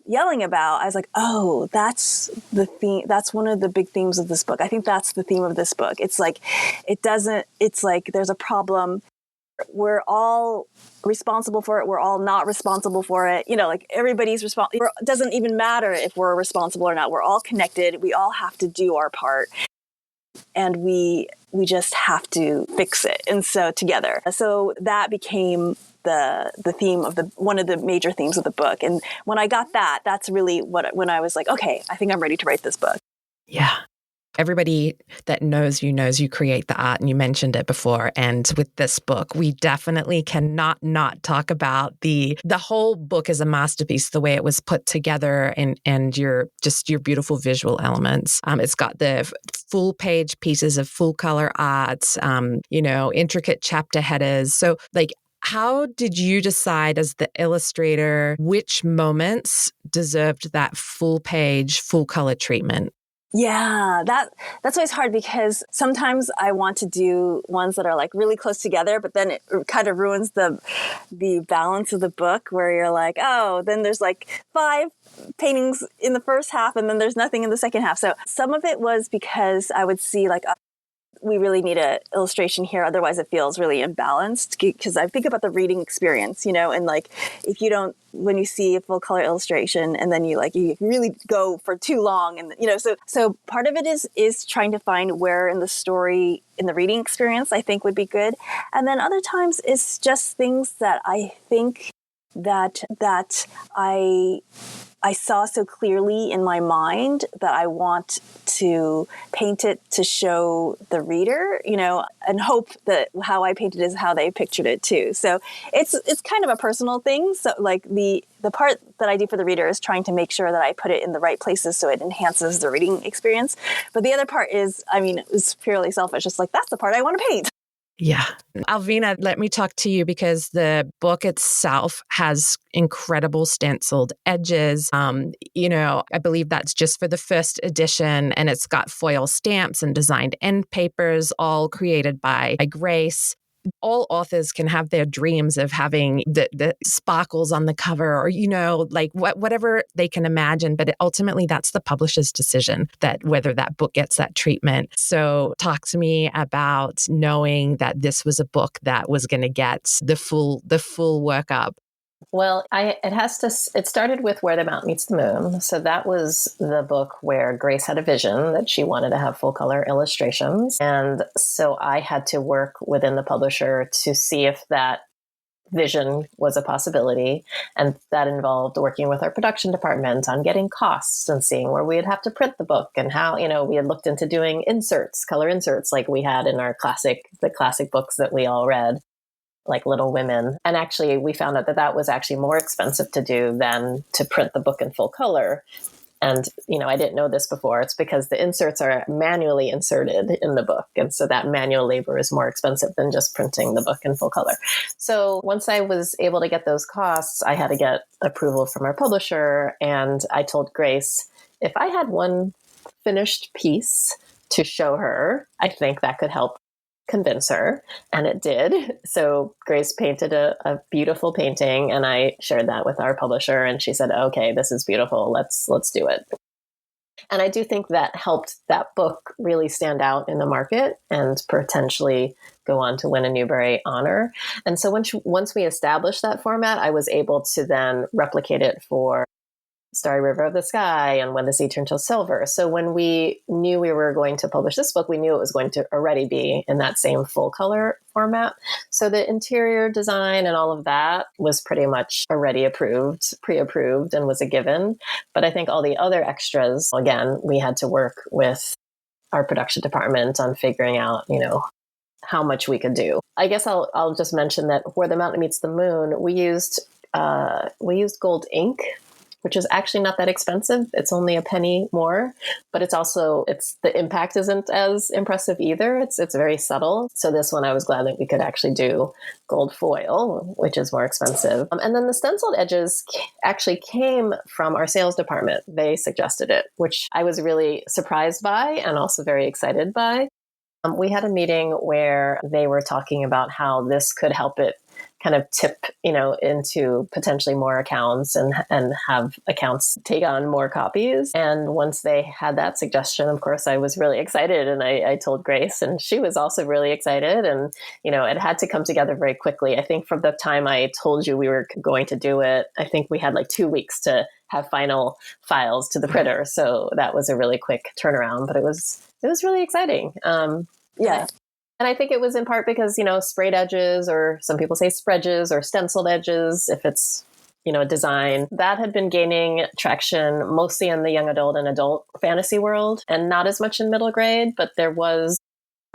yelling about, I was like, oh, that's the theme. That's one of the big themes of this book. I think that's the theme of this book. It's there's a problem. We're all responsible for it. We're all not responsible for it. Everybody's responsible. It doesn't even matter if we're responsible or not. We're all connected. We all have to do our part, and we just have to fix it. And so together. So that became the theme of one of the major themes of the book. And when I got that, that's really when I was like, okay, I think I'm ready to write this book. Yeah. Everybody that knows you create the art, and you mentioned it before. And with this book, we definitely cannot not talk about the whole book as a masterpiece, the way it was put together, and your beautiful visual elements. It's got the full page pieces of full color art, intricate chapter headers. So how did you decide as the illustrator which moments deserved that full page, full color treatment? Yeah, that's always hard, because sometimes I want to do ones that are really close together, but then it kind of ruins the balance of the book, where you're like, oh, then there's 5 paintings in the first half, and then there's nothing in the second half. So some of it was because I would see we really need an illustration here, otherwise it feels really imbalanced, because I think about the reading experience, and if you don't, when you see a full color illustration and then you really go for too long, and so part of it is trying to find where in the story, in the reading experience, I think would be good. And then other times it's just things that I think that I saw so clearly in my mind that I want to paint it to show the reader, and hope that how I painted is how they pictured it too. So it's kind of a personal thing. So the part that I do for the reader is trying to make sure that I put it in the right places so it enhances the reading experience. But the other part is, it's purely selfish. It's that's the part I want to paint. Yeah. Alvina, let me talk to you because the book itself has incredible stenciled edges. I believe that's just for the first edition, and it's got foil stamps and designed end papers, all created by Grace. All authors can have their dreams of having the sparkles on the cover or, whatever they can imagine. But ultimately, that's the publisher's decision that whether that book gets that treatment. So talk to me about knowing that this was a book that was going to get the full workup. Well, it started with Where the Mountain Meets the Moon. So that was the book where Grace had a vision that she wanted to have full color illustrations. And so I had to work within the publisher to see if that vision was a possibility. And that involved working with our production department on getting costs and seeing where we'd have to print the book and how, we had looked into doing color inserts like we had in the classic books that we all read, like Little Women. And actually, we found out that was actually more expensive to do than to print the book in full color. And, I didn't know this before. It's because the inserts are manually inserted in the book. And so that manual labor is more expensive than just printing the book in full color. So once I was able to get those costs, I had to get approval from our publisher. And I told Grace, if I had one finished piece to show her, I think that could help convince her, and it did. So Grace painted a beautiful painting, and I shared that with our publisher, and she said, "Okay, this is beautiful. Let's do it." And I do think that helped that book really stand out in the market and potentially go on to win a Newbery honor. And so once we established that format, I was able to then replicate it for Starry River of the Sky and When the Sea Turned to Silver. So when we knew we were going to publish this book, we knew it was going to already be in that same full color format. So the interior design and all of that was pretty much already pre-approved and was a given. But I think all the other extras, again, we had to work with our production department on figuring out, how much we could do. I guess I'll just mention that Where the Mountain Meets the Moon, we used gold ink, which is actually not that expensive. It's only a penny more, but the impact isn't as impressive either. It's very subtle. So this one, I was glad that we could actually do gold foil, which is more expensive. And then the stenciled edges actually came from our sales department. They suggested it, which I was really surprised by and also very excited by. We had a meeting where they were talking about how this could help it kind of tip, into potentially more accounts and have accounts take on more copies. And once they had that suggestion, of course, I was really excited. And I told Grace, and she was also really excited. And, it had to come together very quickly. I think from the time I told you we were going to do it, I think we had like 2 weeks to have final files to the printer. So that was a really quick turnaround, but it was really exciting. Yeah. And I think it was in part because, sprayed edges, or some people say spreages or stenciled edges, if it's, design, that had been gaining traction mostly in the young adult and adult fantasy world, and not as much in middle grade. But there was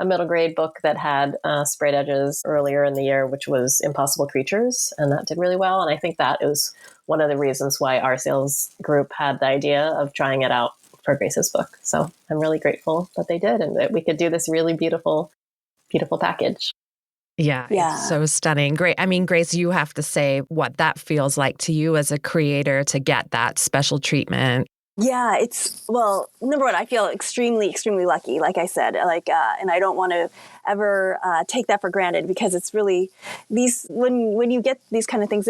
a middle grade book that had sprayed edges earlier in the year, which was Impossible Creatures. And that did really well. And I think that is one of the reasons why our sales group had the idea of trying it out for Grace's book. So I'm really grateful that they did and that we could do this really beautiful package. Yeah, it's so stunning. Great. I mean, Grace, you have to say what that feels like to you as a creator to get that special treatment. Yeah, number one, I feel extremely, extremely lucky, like I said, and I don't want to ever take that for granted, because it's really when you get these kind of things,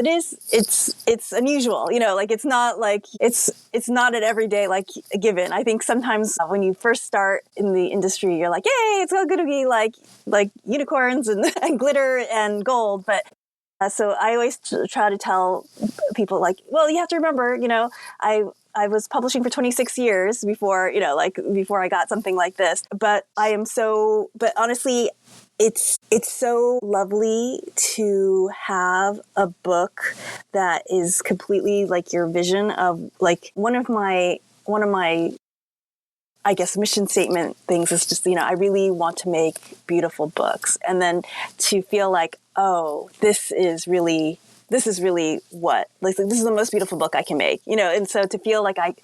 it's unusual, it's not like it's not an everyday given. I think sometimes when you first start in the industry, you're like, yay, it's all going to be like unicorns and, and glitter and gold, but so I always try to tell people well, you have to remember, I was publishing for 26 years before I got something like this. But honestly, it's so lovely to have a book that is completely like your vision of one of my I guess mission statement things is just, I really want to make beautiful books. And then to feel like, oh, this is really this is really what, like, this is the most beautiful book I can make, and so to feel like I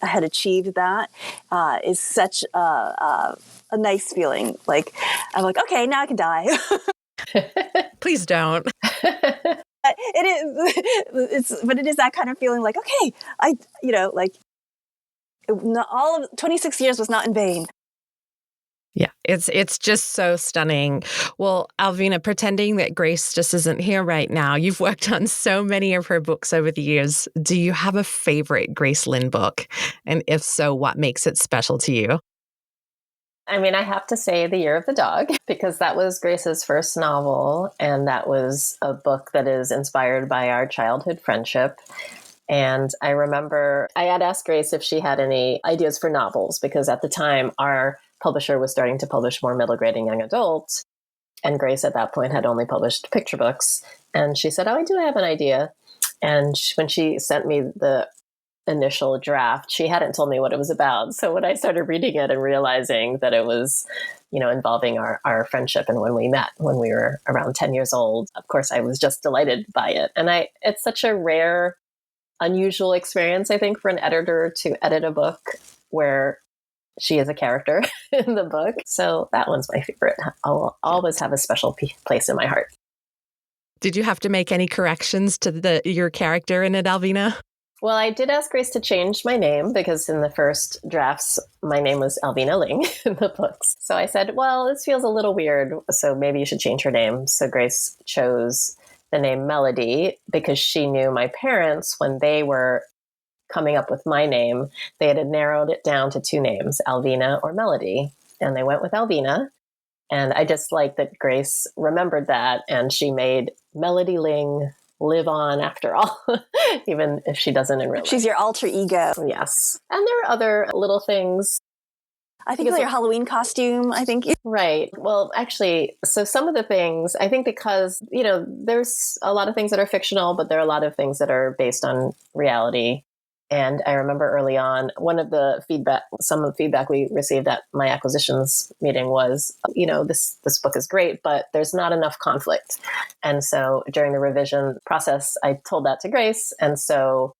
had achieved that is such a nice feeling. Like, I'm like, okay, now I can die. Please don't. But it is that kind of feeling like, okay, all of 26 years was not in vain. Yeah, it's just so stunning. Well, Alvina, pretending that Grace just isn't here right now, you've worked on so many of her books over the years. Do you have a favorite Grace Lin book? And if so, what makes it special to you? I mean, I have to say The Year of the Dog, because that was Grace's first novel, and that was a book that is inspired by our childhood friendship. And I remember I had asked Grace if she had any ideas for novels, because at the time our publisher was starting to publish more middle grade and young adult. And Grace at that point had only published picture books. And she said, oh, I do have an idea. And when she sent me the initial draft, she hadn't told me what it was about. So when I started reading it and realizing that it was, involving our friendship and when we met, when we were around 10 years old, of course, I was just delighted by it. And it's such a rare, unusual experience, I think, for an editor to edit a book where she is a character in the book. So that one's my favorite. I'll always have a special place in my heart. Did you have to make any corrections to your character in it, Alvina? Well, I did ask Grace to change my name, because in the first drafts, my name was Alvina Ling in the books. So I said, well, this feels a little weird, so maybe you should change her name. So Grace chose the name Melody because she knew my parents, when they were coming up with my name, they had narrowed it down to two names, Alvina or Melody. And they went with Alvina. And I just like that Grace remembered that, and she made Melody Ling live on after all, even if she doesn't in real life. She's your alter ego. Yes. And there are other little things. I think your Halloween costume, I think. Right. Well, actually, so some of the things, I think because, there's a lot of things that are fictional, but there are a lot of things that are based on reality. And I remember early on, some of the feedback we received at my acquisitions meeting was, this book is great, but there's not enough conflict. And so during the revision process, I told that to Grace. And so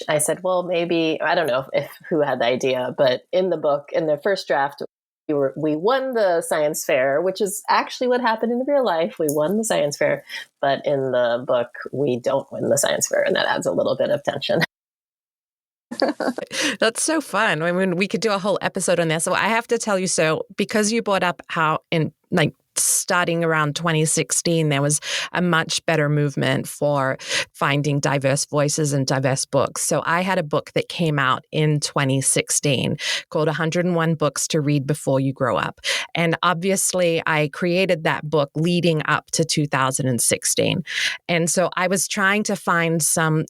I said, well, maybe, I don't know who had the idea, but in the book, in the first draft, we won the science fair, which is actually what happened in real life. We won the science fair, but in the book, we don't win the science fair. And that adds a little bit of tension. That's so fun. I mean, we could do a whole episode on this. So I have to tell you, because you brought up how starting around 2016, there was a much better movement for finding diverse voices and diverse books. So I had a book that came out in 2016 called 101 Books to Read Before You Grow Up. And obviously, I created that book leading up to 2016. And so I was trying to find some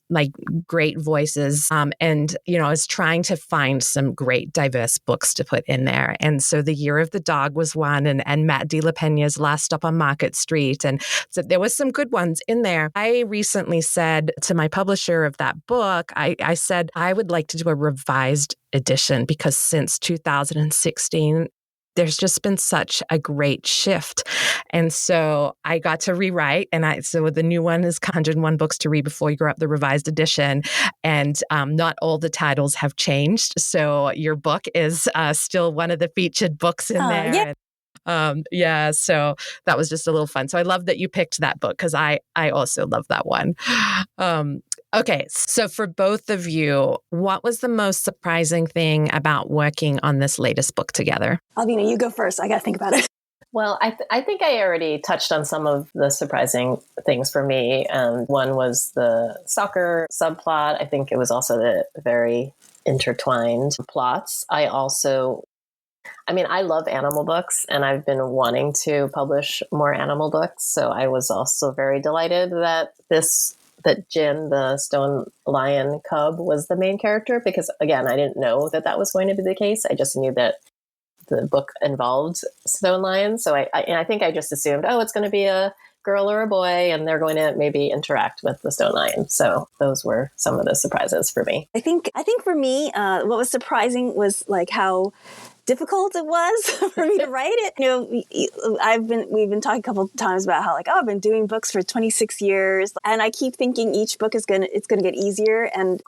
great voices. And, I was trying to find some great diverse books to put in there. And so The Year of the Dog was one, and Matt De La Pena's Last Stop on Market Street. And so there was some good ones in there. I recently said to my publisher of that book, I said, I would like to do a revised edition, because since 2016, there's just been such a great shift. And so I got to rewrite. So the new one is 101 Books to Read Before You Grow Up, the revised edition. And not all the titles have changed. So your book is still one of the featured books in there. Yeah. So that was just a little fun. So I love that you picked that book, because I also love that one. Okay, so for both of you, what was the most surprising thing about working on this latest book together? Alvina, you go first. I got to think about it. Well, I think I already touched on some of the surprising things for me. One was the soccer subplot. I think it was also the very intertwined plots. I love animal books, and I've been wanting to publish more animal books. So I was also very delighted that Jin, the stone lion cub, was the main character, because, again, I didn't know that was going to be the case. I just knew that the book involved stone lions. So I think I just assumed, it's going to be a girl or a boy, and they're going to maybe interact with the stone lion. So those were some of the surprises for me. I think for me, what was surprising was how difficult it was for me to write it. We've been talking a couple of times about how I've been doing books for 26 years, and I keep thinking each book it's going to get easier, and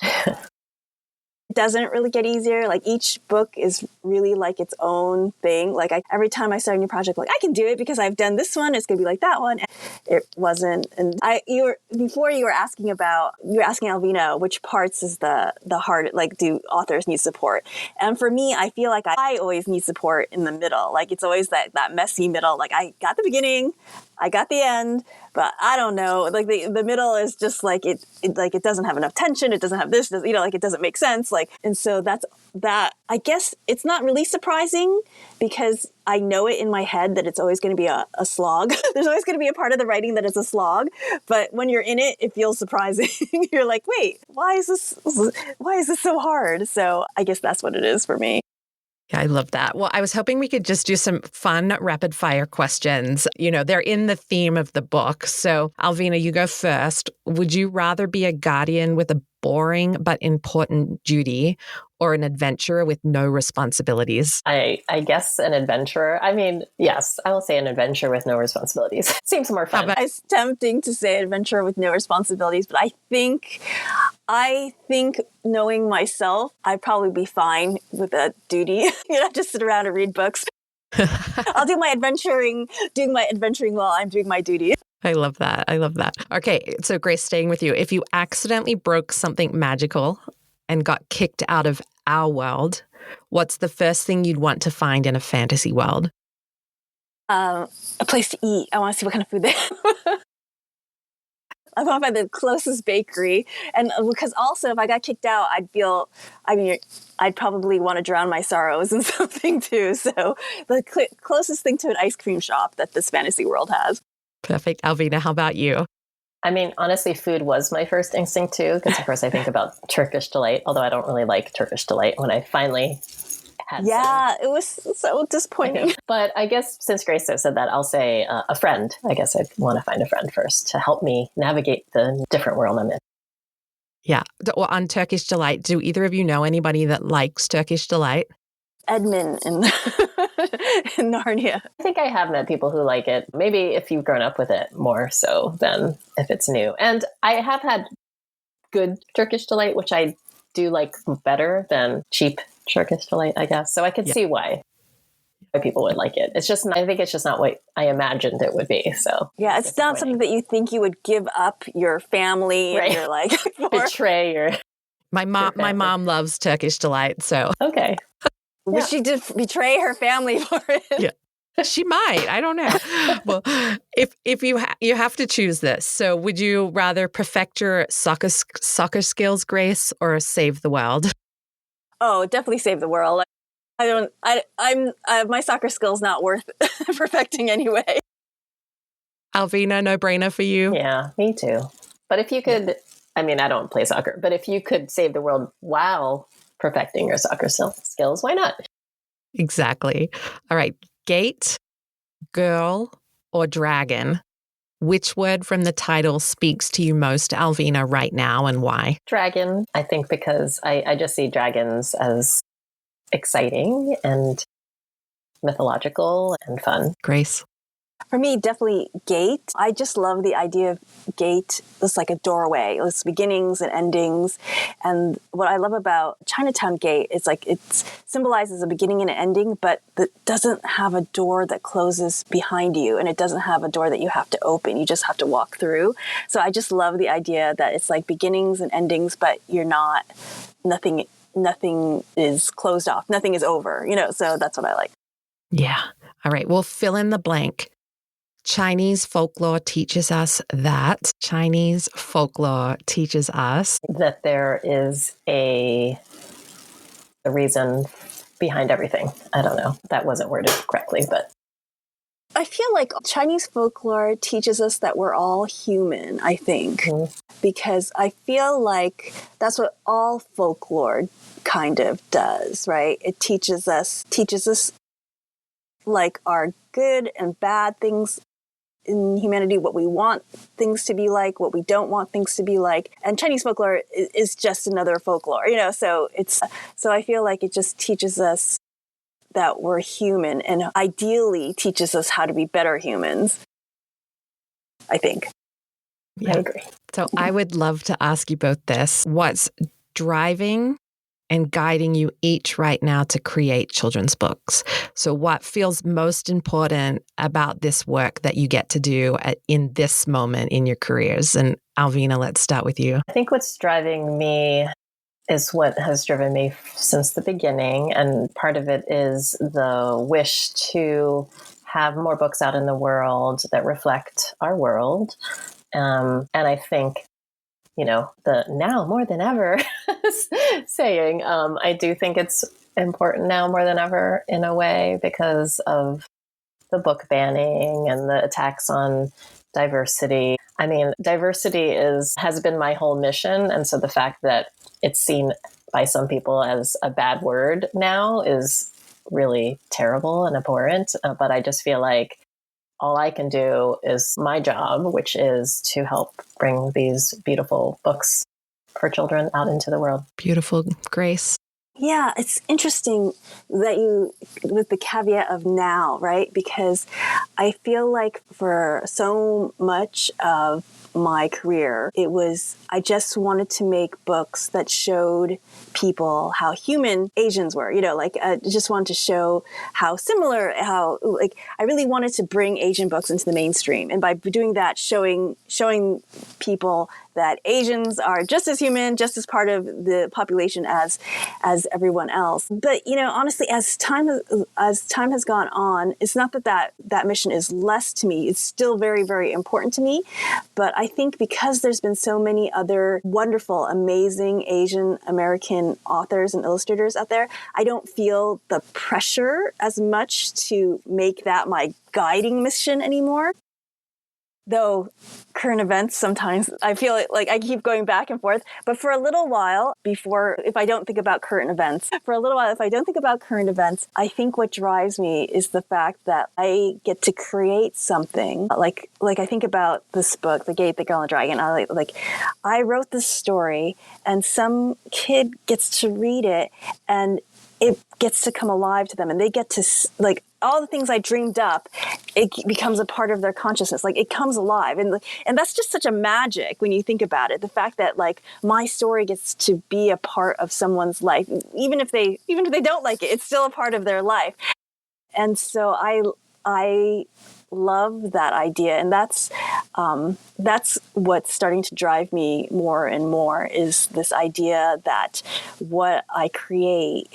it doesn't really get easier. Each book is really its own thing. Every time I start a new project, I can do it because I've done this one. It's going to be like that one. And it wasn't. And before you were asking Alvina, which parts is the hard, do authors need support? And for me, I feel I always need support in the middle. It's always that messy middle. I got the beginning, I got the end, but I don't know. The middle is just it doesn't have enough tension. It doesn't have this, it doesn't make sense. And so that's that. I guess it's not really surprising because I know it in my head that it's always going to be a slog. There's always going to be a part of the writing that is a slog. But when you're in it, it feels surprising. You're wait, why is this so hard? So I guess that's what it is for me. Yeah, I love that. Well, I was hoping we could just do some fun rapid fire questions. They're in the theme of the book. So, Alvina, you go first. Would you rather be a guardian with a boring but important duty or an adventurer with no responsibilities? I guess an adventurer. I mean, yes, I will say an adventurer with no responsibilities. Seems more fun. It's tempting to say adventurer with no responsibilities, but I think knowing myself, I'd probably be fine with a duty. Just sit around and read books. I'll do my adventuring while I'm doing my duty. I love that. Okay, so Grace, staying with you. If you accidentally broke something magical and got kicked out of our world, what's the first thing you'd want to find in a fantasy world? A place to eat. I want to see what kind of food they have. I want to find the closest bakery. And because also if I got kicked out, I'd probably want to drown my sorrows in something too. So the closest thing to an ice cream shop that this fantasy world has. Perfect. Alvina, how about you? I mean, honestly, food was my first instinct too, because of course I think about Turkish delight, although I don't really like Turkish delight when I finally had some. It was so disappointing. But I guess since Grace said that, I'll say a friend. I guess I'd want to find a friend first to help me navigate the different world I'm in. Yeah. Well, on Turkish delight, do either of you know anybody that likes Turkish delight? Edmund in Narnia. I think I have met people who like it. Maybe if you've grown up with it more so than if it's new. And I have had good Turkish delight, which I do like better than cheap Turkish delight, I guess. So I could see why people would like it. I think it's just not what I imagined it would be. So yeah, it's not something that you think you would give up your family and you're betray your. My mom loves Turkish delight, so okay. Would she betray her family for it? Yeah, she might. I don't know. Well, if you have to choose this, so would you rather perfect your soccer skills, Grace, or save the world? Oh, definitely save the world. My soccer skills not worth perfecting anyway. Alvina, no brainer for you. Yeah, me too. But if you could, I mean, I don't play soccer, but if you could save the world while perfecting your soccer skills, why not? Exactly. All right. Gate, girl, or dragon? Which word from the title speaks to you most, Alvina, right now, and why? Dragon, I think, because I just see dragons as exciting and mythological and fun. Grace? For me, definitely gate. I just love the idea of gate. It's like a doorway. It's beginnings and endings. And what I love about Chinatown Gate is it symbolizes a beginning and an ending, but it doesn't have a door that closes behind you, and it doesn't have a door that you have to open. You just have to walk through. So I just love the idea that it's like beginnings and endings, but nothing is closed off. Nothing is over, so that's what I like. Yeah. All right. Well, fill in the blank. Chinese folklore teaches us that there is a reason behind everything. I don't know. That wasn't worded correctly, but I feel like Chinese folklore teaches us that we're all human, I think, because I feel like that's what all folklore kind of does, right? It teaches us our good and bad things in humanity, what we want things to be like, what we don't want things to be like. And Chinese folklore is just another folklore, so I feel like it just teaches us that we're human and ideally teaches us how to be better humans, I think. Yeah. I agree. So I would love to ask you both this. What's driving and guiding you each right now to create children's books? So what feels most important about this work that you get to do in this moment in your careers? And Alvina, let's start with you. I think what's driving me is what has driven me since the beginning. And part of it is the wish to have more books out in the world that reflect our world. And I think, the now more than ever saying, I do think it's important now more than ever in a way because of the book banning and the attacks on diversity. I mean, diversity has been my whole mission. And so the fact that it's seen by some people as a bad word now is really terrible and abhorrent. But I just feel like all I can do is my job, which is to help bring these beautiful books for children out into the world. Beautiful. Grace. Yeah, it's interesting that with the caveat of now, right? Because I feel like for so much of my career, I just wanted to make books that showed people how human Asians were, just wanted to show how similar, I really wanted to bring Asian books into the mainstream. And by doing that, showing people that Asians are just as human, just as part of the population as everyone else. But honestly, as time has gone on, it's not that mission is less to me. It's still very, very important to me. But I think because there's been so many other wonderful, amazing Asian American authors and illustrators out there, I don't feel the pressure as much to make that my guiding mission anymore. Though current events, sometimes I feel like I keep going back and forth. But for a little while, if I don't think about current events, I think what drives me is the fact that I get to create something. Like I think about this book, The Gate, the Girl and the Dragon. I wrote this story, and some kid gets to read it, and it gets to come alive to them, and they get to all the things I dreamed up, it becomes a part of their consciousness. It comes alive. And that's just such a magic when you think about it. The fact that my story gets to be a part of someone's life, even if they don't like it, it's still a part of their life. And so I love that idea. And that's what's starting to drive me more and more, is this idea that what I create,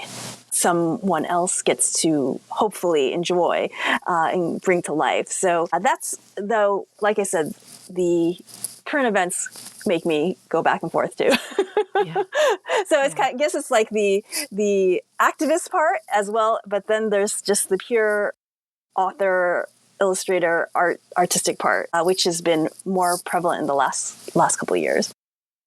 someone else gets to hopefully enjoy and bring to life. So that's, though, like I said, the current events make me go back and forth too. Yeah. So I guess it's like the activist part as well, but then there's just the pure author, illustrator, artistic part, which has been more prevalent in the last couple of years.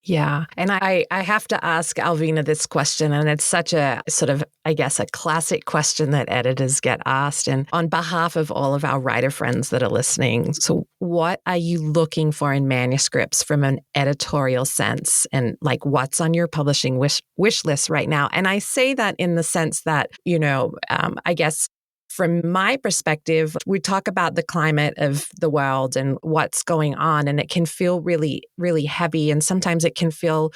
Yeah. And I have to ask Alvina this question, and it's such a sort of, I guess, a classic question that editors get asked. And on behalf of all of our writer friends that are listening, so what are you looking for in manuscripts from an editorial sense? And what's on your publishing wish list right now? And I say that in the sense that, I guess, from my perspective, we talk about the climate of the world and what's going on, and it can feel really, really heavy. And sometimes it can feel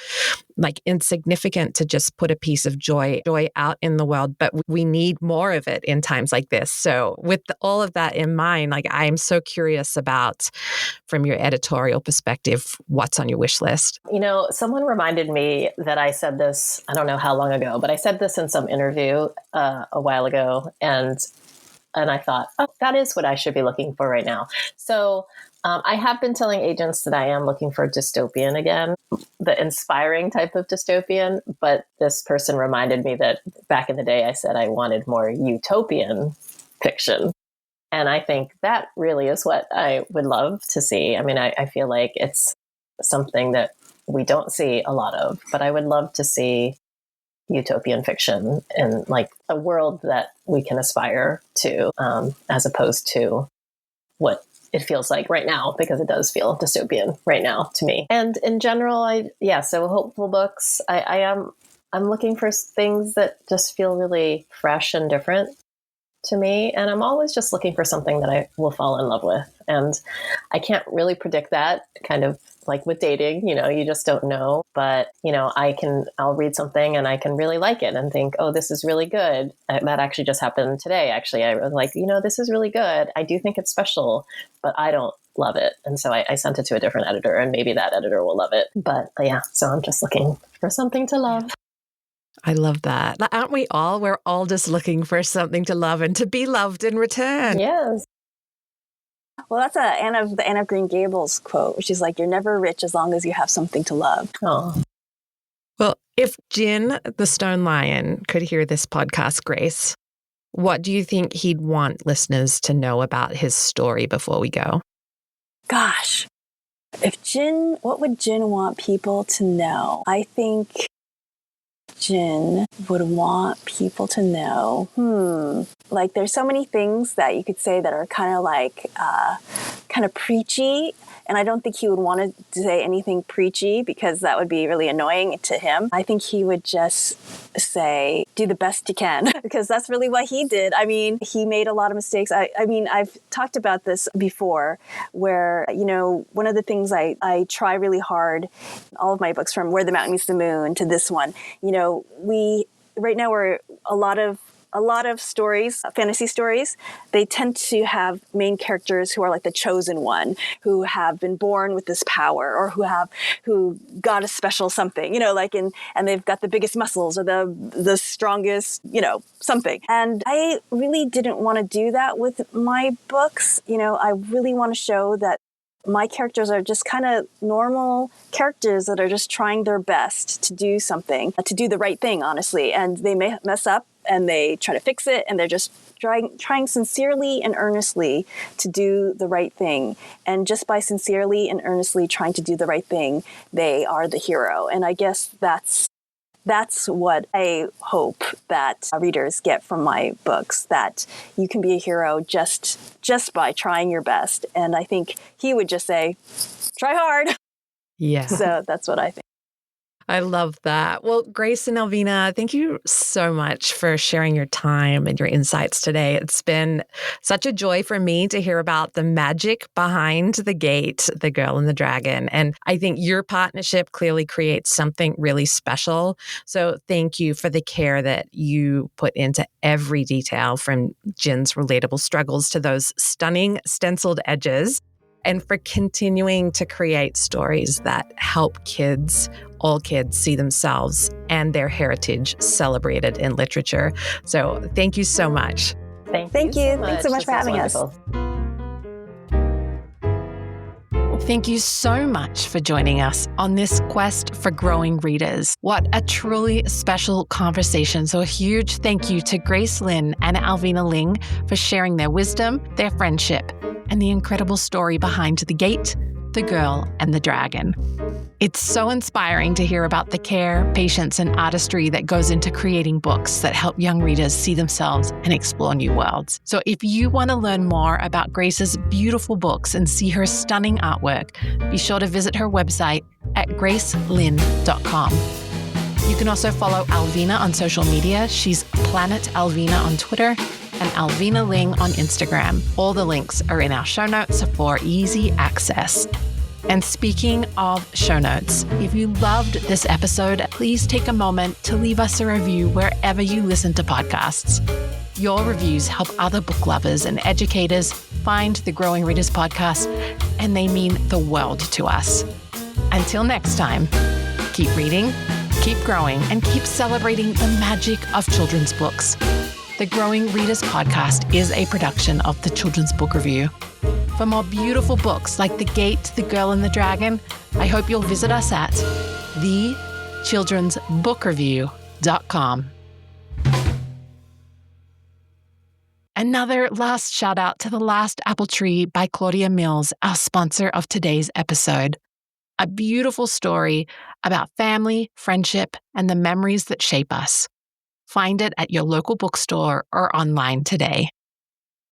insignificant to just put a piece of joy out in the world, but we need more of it in times like this. So with all of that in mind, I am so curious about, from your editorial perspective, what's on your wish list? Someone reminded me that I said this, I don't know how long ago, but I said this in some interview a while ago. And I thought, that is what I should be looking for right now. So I have been telling agents that I am looking for dystopian again, the inspiring type of dystopian. But this person reminded me that back in the day, I said I wanted more utopian fiction. And I think that really is what I would love to see. I mean, I feel like it's something that we don't see a lot of, but I would love to see utopian fiction and a world that we can aspire to, as opposed to what it feels like right now, because it does feel dystopian right now to me. And in general, so hopeful books. I'm looking for things that just feel really fresh and different. to me. And I'm always just looking for something that I will fall in love with. And I can't really predict that, kind of like with dating, you just don't know. But, I'll read something and I can really like it and think, oh, this is really good. That actually just happened today. Actually, I was like, this is really good. I do think it's special, but I don't love it. And so I sent it to a different editor, and maybe that editor will love it. But yeah, so I'm just looking for something to love. I love that. Aren't we all? We're all just looking for something to love and to be loved in return. Yes. Well, that's the Anne of Green Gables quote, which is like, you're never rich as long as you have something to love. Oh. Well, if Jin, the stone lion, could hear this podcast, Grace, what do you think he'd want listeners to know about his story before we go? Gosh, what would Jin want people to know? I think Jin would want people to know, like there's so many things that you could say that are kind of preachy. And I don't think he would want to say anything preachy because that would be really annoying to him. I think he would just say, do the best you can, because that's really what he did. I mean, he made a lot of mistakes. I mean, I've talked about this before where, one of the things I try really hard, all of my books from Where the Mountain Meets the Moon to this one, right now we're a lot of stories, fantasy stories, they tend to have main characters who are like the chosen one, who have been born with this power, or who got a special something, and they've got the biggest muscles or the strongest, something. And I really didn't want to do that with my books. I really want to show that my characters are just kind of normal characters that are just trying their best to do something, to do the right thing, honestly. And they may mess up and they try to fix it, and they're just trying sincerely and earnestly to do the right thing. And just by sincerely and earnestly trying to do the right thing, they are the hero. And I guess that's what I hope that readers get from my books, that you can be a hero just by trying your best. And I think he would just say, try hard. Yeah. So that's what I think. I love that. Well, Grace and Alvina, thank you so much for sharing your time and your insights today. It's been such a joy for me to hear about the magic behind The Gate, The Girl and the Dragon. And I think your partnership clearly creates something really special. So thank you for the care that you put into every detail, from Jin's relatable struggles to those stunning stenciled edges, and for continuing to create stories that help all kids, see themselves and their heritage celebrated in literature. So thank you so much. Thank you. Thanks so much for having us. Thank you so much for joining us on this quest for growing readers. What a truly special conversation. So a huge thank you to Grace Lin and Alvina Ling for sharing their wisdom, their friendship, and the incredible story behind The Gate, The Girl and the Dragon. It's so inspiring to hear about the care, patience, and artistry that goes into creating books that help young readers see themselves and explore new worlds. So if you want to learn more about Grace's beautiful books and see her stunning artwork, be sure to visit her website at gracelin.com. You can also follow Alvina on social media. She's Planet Alvina on Twitter and Alvina Ling on Instagram. All the links are in our show notes for easy access. And speaking of show notes, if you loved this episode, please take a moment to leave us a review wherever you listen to podcasts. Your reviews help other book lovers and educators find the Growing Readers podcast, and they mean the world to us. Until next time, keep reading, keep growing, and keep celebrating the magic of children's books. The Growing Readers podcast is a production of the Children's Book Review. For more beautiful books like The Gate, The Girl and the Dragon, I hope you'll visit us at thechildrensbookreview.com. Another last shout out to The Last Apple Tree by Claudia Mills, our sponsor of today's episode. A beautiful story about family, friendship, and the memories that shape us. Find it at your local bookstore or online today.